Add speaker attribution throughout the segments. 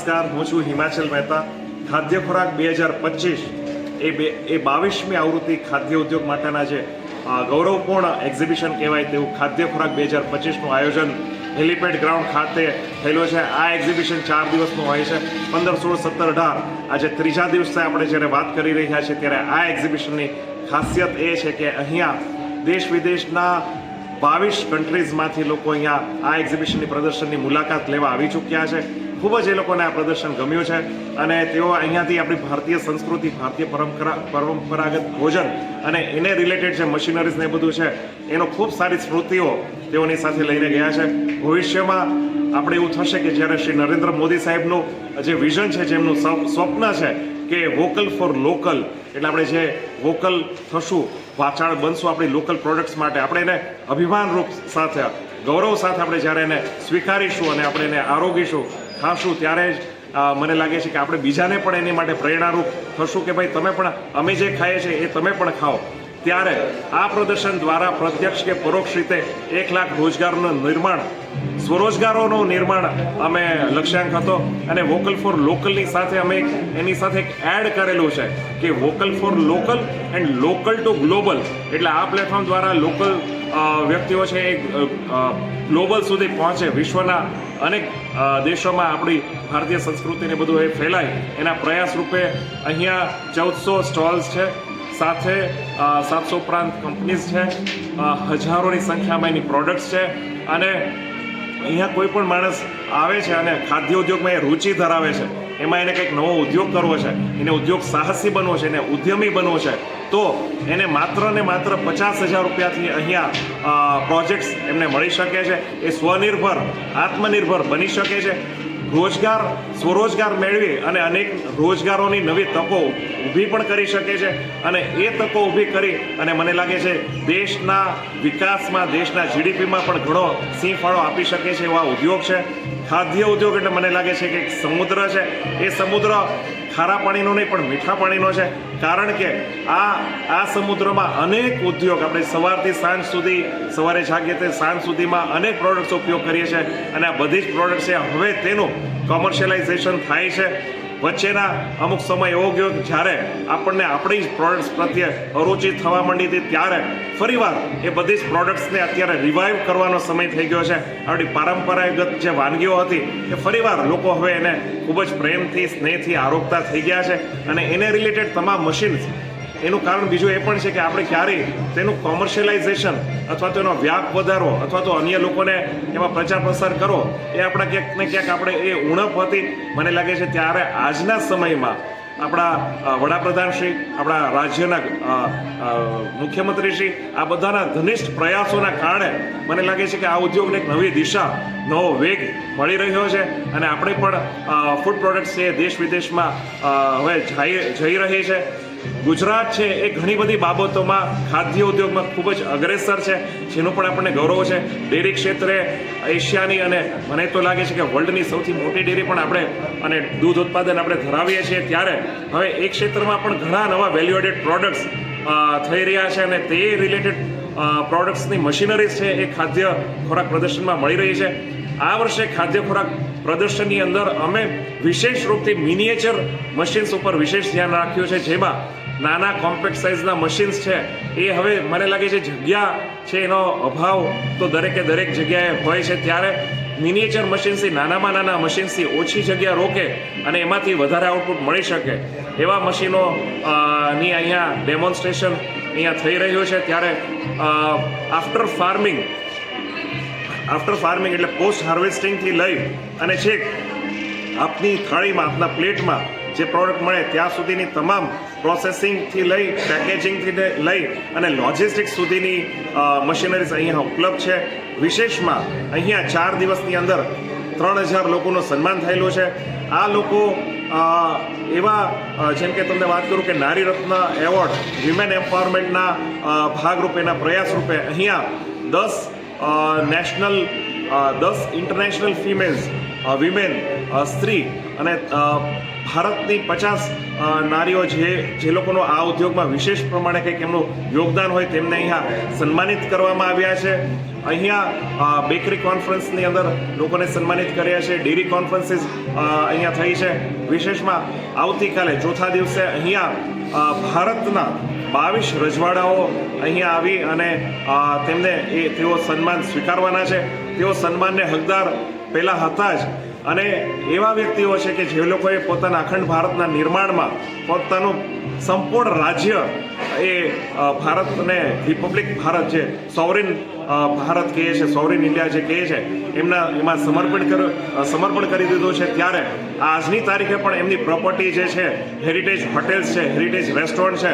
Speaker 1: નમસ્કાર, હું છું હિમાચલ મહેતા. ખાદ્ય ખોરાક 2025 એ 22મી આવૃત્તિ ખાદ્ય ઉદ્યોગ માટેના જે ગૌરવપૂર્ણ એક્ઝિબિશન કહેવાય તેવું ખાદ્ય ખોરાક 2025નું આયોજન હેલીપેડ ગ્રાઉન્ડ ખાતે થયેલું છે. આ એક્ઝિબિશન 4 દિવસનું હોય છે, 15, 16, 17, 18. આજે ત્રીજા દિવસે આપણે જ્યારે વાત કરી રહ્યા છીએ ત્યારે આ એક્ઝિબિશનની ખાસિયત એ છે કે અહીંયા દેશ વિદેશના 22 કન્ટ્રીઝમાંથી લોકો અહીંયા આ એક્ઝિબિશનની પ્રદર્શનની મુલાકાત લેવા આવી ચૂક્યા છે. ખૂબ જ એ લોકોને આ પ્રદર્શન ગમ્યું છે અને તેઓ અહીંયાથી આપણી ભારતીય સંસ્કૃતિ, ભારતીય પરંપરાગત ભોજન અને એને રિલેટેડ જે મશીનરીઝ ને બધું છે એનો ખૂબ સારી સ્મૃતિઓ તેઓની સાથે લઈને ગયા છે. ભવિષ્યમાં આપણે એવું થશે કે જ્યારે શ્રી નરેન્દ્ર મોદી સાહેબનું જે વિઝન છે, જેમનું સ્વપ્ન છે કે વોકલ ફોર લોકલ, એટલે આપણે જે વોકલ થશું, વાચાળ બનશું આપણી લોકલ પ્રોડક્ટ્સ માટે, આપણે એને અભિમાનરૂપ સાથે, ગૌરવ સાથે આપણે જ્યારે એને સ્વીકારીશું અને આપણે એને આરોગીશું, ખાશું, ત્યારે જ મને લાગે છે કે આપણે બીજાને પણ એની માટે પ્રેરણારૂપ થશું કે ભાઈ તમે પણ અમે જે ખાઈએ છીએ એ તમે પણ ખાઓ. ત્યારે આ પ્રદર્શન દ્વારા પ્રત્યક્ષ કે પરોક્ષ રીતે 1 લાખ રોજગારોનું નિર્માણ, સ્વરોજગારોનું નિર્માણ અમે લક્ષ્યાંક હતો. અને વોકલ ફોર લોકલની સાથે અમે એની સાથે એક એડ કરેલું છે કે vocal for local and local two global, એટલે આ પ્લેટફોર્મ દ્વારા લોકલ વ્યક્તિઓ છે એ ગ્લોબલ સુધી પહોંચે, વિશ્વના અનેક દેશોમાં આપણી ભારતીય સંસ્કૃતિને બધું એ ફેલાય એના પ્રયાસ રૂપે અહીંયા 1400 સ્ટોલ્સ છે, સાથે 700 ઉપરાંત કંપનીઝ છે, હજારોની સંખ્યામાં એની પ્રોડક્ટ્સ છે. અને અહીંયા કોઈ પણ માણસ આવે છે અને ખાદ્ય ઉદ્યોગમાં એ રુચિ ધરાવે છે, એમાં એને કંઈક નવો ઉદ્યોગ કરવો છે, એને ઉદ્યોગ સાહસી બનવો છે, એને ઉદ્યમી બનવું છે, તો એને માત્ર ને માત્ર 50,000 રૂપિયાથી અહીંયા પ્રોજેક્ટ્સ એમને મળી શકે છે. એ સ્વનિર્ભર, આત્મનિર્ભર બની શકે છે, રોજગાર, સ્વરોજગાર મેળવી અને અનેક રોજગારોની નવી તકો ઊભી પણ કરી શકે છે. અને એ તકો ઊભી કરી અને મને લાગે છે દેશના વિકાસમાં, દેશના જીડીપીમાં પણ ઘણો સિંહ ફાળો આપી શકે છે એવા ઉદ્યોગ છે. ખાદ્ય ઉદ્યોગ એટલે મને લાગે છે કે એક સમુદ્ર છે. એ સમુદ્ર ખારા પાણીનો નહીં પણ મીઠા પાણીનો છે, કારણ કે આ સમુદ્રમાં અનેક ઉદ્યોગ, આપણે સવારથી સાંજ સુધી, સવારે જાગીએ તે સાંજ સુધીમાં અનેક પ્રોડક્ટ્સ ઉપયોગ કરીએ છીએ અને આ બધી જ પ્રોડક્ટ્સ છે હવે તેનું કોમર્શિયલાઇઝેશન થાય છે. વચ્ચેના અમુક સમય એવો ગયો જ્યારે આપણને આપણી જ પ્રોડક્ટ્સ પ્રત્યે અરુચિ થવા માંડી હતી, ત્યારે ફરીવાર એ બધી જ પ્રોડક્ટ્સને અત્યારે રિવાઇવ કરવાનો સમય થઈ ગયો છે. આપણી પરંપરાગત જે વાનગીઓ હતી એ ફરીવાર લોકો હવે એને ખૂબ જ પ્રેમથી, સ્નેહથી આરોગતા થઈ ગયા છે. અને એને રિલેટેડ તમામ મશીન્સ, એનું કારણ બીજું એ પણ છે કે આપણે ક્યારેય તેનું કોમર્શિયલાઇઝેશન અથવા તો એનો વ્યાપ વધારવો અથવા તો અન્ય લોકોને એમાં પ્રચાર પ્રસાર કરવો, એ આપણા ક્યાંક ને ક્યાંક આપણે એ ઉણપ હતી. મને લાગે છે ત્યારે આજના સમયમાં આપણા વડાપ્રધાનશ્રી, આપણા રાજ્યના મુખ્યમંત્રીશ્રી, આ બધાના ઘનિષ્ઠ પ્રયાસોના કારણે મને લાગે છે કે આ ઉદ્યોગને એક નવી દિશા, નવો વેગ મળી રહ્યો છે. અને આપણે પણ ફૂડ પ્રોડક્ટ્સ છે દેશ વિદેશમાં હવે જઈ રહી છે. ગુજરાત છે એ ઘણી બધી બાબતોમાં ખાદ્ય ઉદ્યોગમાં ખૂબ જ અગ્રેસર છે, જેનું પણ આપણને ગૌરવ છે. ડેરી ક્ષેત્રે એશિયાની અને મને તો લાગે છે કે વર્લ્ડની સૌથી મોટી ડેરી પણ આપણે અને દૂધ ઉત્પાદન આપણે ધરાવીએ છીએ, ત્યારે હવે એ ક્ષેત્રમાં પણ ઘણા નવા વેલ્યુ એડેડ પ્રોડક્ટ્સ થઈ રહ્યા છે. અને તે રિલેટેડ પ્રોડક્ટ્સની મશીનરીઝ છે એ ખાદ્ય ખોરાક પ્રદર્શનમાં મળી રહી છે. આ વર્ષે ખાદ્ય ખોરાક પ્રદર્શનની અંદર અમે વિશેષ રૂપથી મિનિએચર મશીન્સ ઉપર વિશેષ ધ્યાન રાખ્યું છે, જેમાં નાના કોમ્પેક્ટ સાઇઝના મશીન્સ છે એ હવે મને લાગે છે જગ્યા છે એનો અભાવ તો દરેક જગ્યાએ હોય છે, ત્યારે મિનિએચર મશીન્સથી, નાનામાં નાના મશીન્સથી ઓછી જગ્યા રોકે અને એમાંથી વધારે આઉટપુટ મળી શકે એવા મશીનો ની અહીંયા ડેમોન્સ્ટ્રેશન અહીંયા થઈ રહ્યું છે. ત્યારે આફ્ટર ફાર્મિંગ એટલે પોસ્ટ હાર્વેસ્ટિંગથી લઈ અને છેક આપની થાળીમાં, આપના પ્લેટમાં જે પ્રોડક્ટ મળે ત્યાં સુધીની તમામ પ્રોસેસિંગથી લઈ, પેકેજિંગથી લઈ અને લોજિસ્ટિક્સ સુધીની મશીનરીઝ અહીંયા ઉપલબ્ધ છે. વિશેષમાં અહીંયા 4 દિવસની અંદર 3000 લોકોનું સન્માન થયેલું છે. આ લોકો એવા, જેમ કે તમને વાત કરું કે નારી રત્ન એવોર્ડ, વિમેન એમ્પાવરમેન્ટના ભાગરૂપેના પ્રયાસ રૂપે અહીંયા 10 ઇન્ટરનેશનલ ફિમેલ્સ, વિમેન, સ્ત્રી અને ભારતની 50 નારીઓ જે લોકોનો આ ઉદ્યોગમાં વિશેષ પ્રમાણે કંઈક એમનું યોગદાન હોય તેમને અહીંયા સન્માનિત કરવામાં આવ્યા છે. અહીંયા બેકરી કોન્ફરન્સની અંદર લોકોને સન્માનિત કર્યા છે. ડેરી કોન્ફરન્સીસ અહીંયા થઈ છે. વિશેષમાં આવતીકાલે ચોથા દિવસે અહીંયા ભારતના 22 રજવાડાઓ અહીંયા આવી અને તેમને તેઓ સન્માન સ્વીકારવાના છે. તેઓ સન્માનને હકદાર પહેલાં હતા જ અને એવા વ્યક્તિઓ છે કે જે લોકોએ પોતાના અખંડ ભારતના નિર્માણમાં પોતાનું સંપૂર્ણ રાજ્ય એ ભારતને રિપબ્લિક ભારત જે સોવરિન ભારત કહે છે, સોવરિન ઇન્ડિયા જે કહે છે, એમાં સમર્પણ કરી દીધું છે. ત્યારે આજની તારીખે પણ એમની પ્રોપર્ટી જે છે, હેરિટેજ હોટેલ્સ છે, હેરિટેજ રેસ્ટોરન્ટ છે,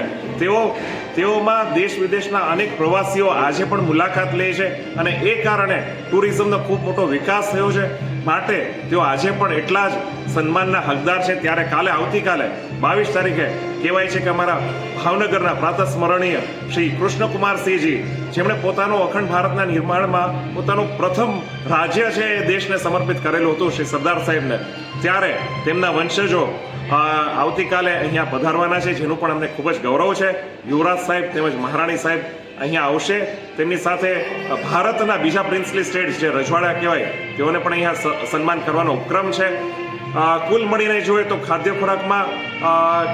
Speaker 1: તેઓમાં દેશ વિદેશના અનેક પ્રવાસીઓ આજે પણ મુલાકાત લે છે અને એ કારણે ટુરિઝમનો ખૂબ મોટો વિકાસ થયો છે. માટે તેઓ આજે પણ એટલા જ સન્માનના હકદાર છે. ત્યારે આવતીકાલે 22 તારીખે કહેવાય છે કે અમારા ભાવનગરના પ્રાતસ્મરણીય શ્રી કૃષ્ણકુમારસિંહજી, જેમણે પોતાનું અખંડ ભારતના નિર્માણમાં પોતાનું પ્રથમ રાજ્ય છે એ દેશને સમર્પિત કરેલું હતું, શ્રી સરદાર સાહેબને, ત્યારે તેમના વંશજો આવતીકાલે અહીંયા પધારવાના છે, જેનું પણ અમને ખૂબ જ ગૌરવ છે. યુવરાજ સાહેબ તેમજ મહારાણી સાહેબ અહીંયા આવશે. તેમની સાથે ભારતના બીજા પ્રિન્સલી સ્ટેટ્સ જે રજવાડા કહેવાય તેઓને પણ અહીંયા સન્માન કરવાનો ઉપક્રમ છે. કુલ મળીને જોઈએ તો ખાદ્ય ખોરાકમાં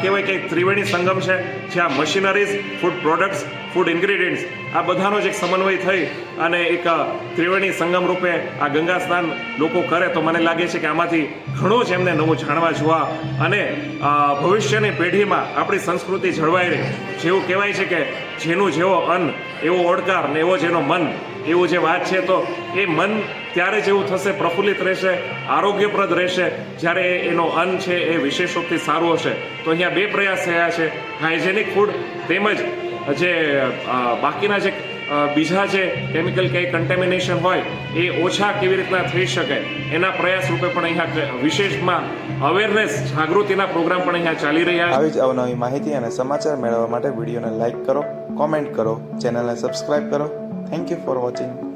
Speaker 1: કહેવાય કે એક ત્રિવેણી સંગમ છે, જ્યાં machineries, food products, food ingredients આ બધાનો જ એક સમન્વય થઈ અને એક ત્રિવેણી સંગમ રૂપે આ ગંગા સ્નાન લોકો કરે તો મને લાગે છે કે આમાંથી ઘણું જ એમને નવું જાણવા જોવા અને ભવિષ્યની પેઢીમાં આપણી સંસ્કૃતિ જળવાઈ રહે. જેવું કહેવાય છે કે જેનું જેવો અન્ન એવો ઓડકાર ને એવો જેનો મન, એવું જે વાત છે, તો એ મન ત્યારે જેવું થશે, પ્રફુલ્લિત રહેશે, આરોગ્યપ્રદ રહેશે જ્યારે એનો અન્ન છે એ વિશેષોક્તિ સારું હશે. તો અહીંયા 2 પ્રયાસ થયા છે, હાઇજેનિક ફૂડ તેમજ જે બાકીના જે બીજા જે કેમિકલ કે કન્ટેમિનેશન હોય એ ઓછા કેવી રીતના થઈ શકે એના પ્રયાસ રૂપે પણ અહીંયા વિશેષમાં અવેરનેસ, જાગૃતિના પ્રોગ્રામ પણ અહીંયા ચાલી રહ્યા છે.
Speaker 2: આવી જ અવનવી માહિતી અને સમાચાર મેળવવા માટે વિડીયોને લાઇક કરો, કોમેન્ટ કરો, ચેનલને સબસ્ક્રાઇબ કરો. Thank you for watching.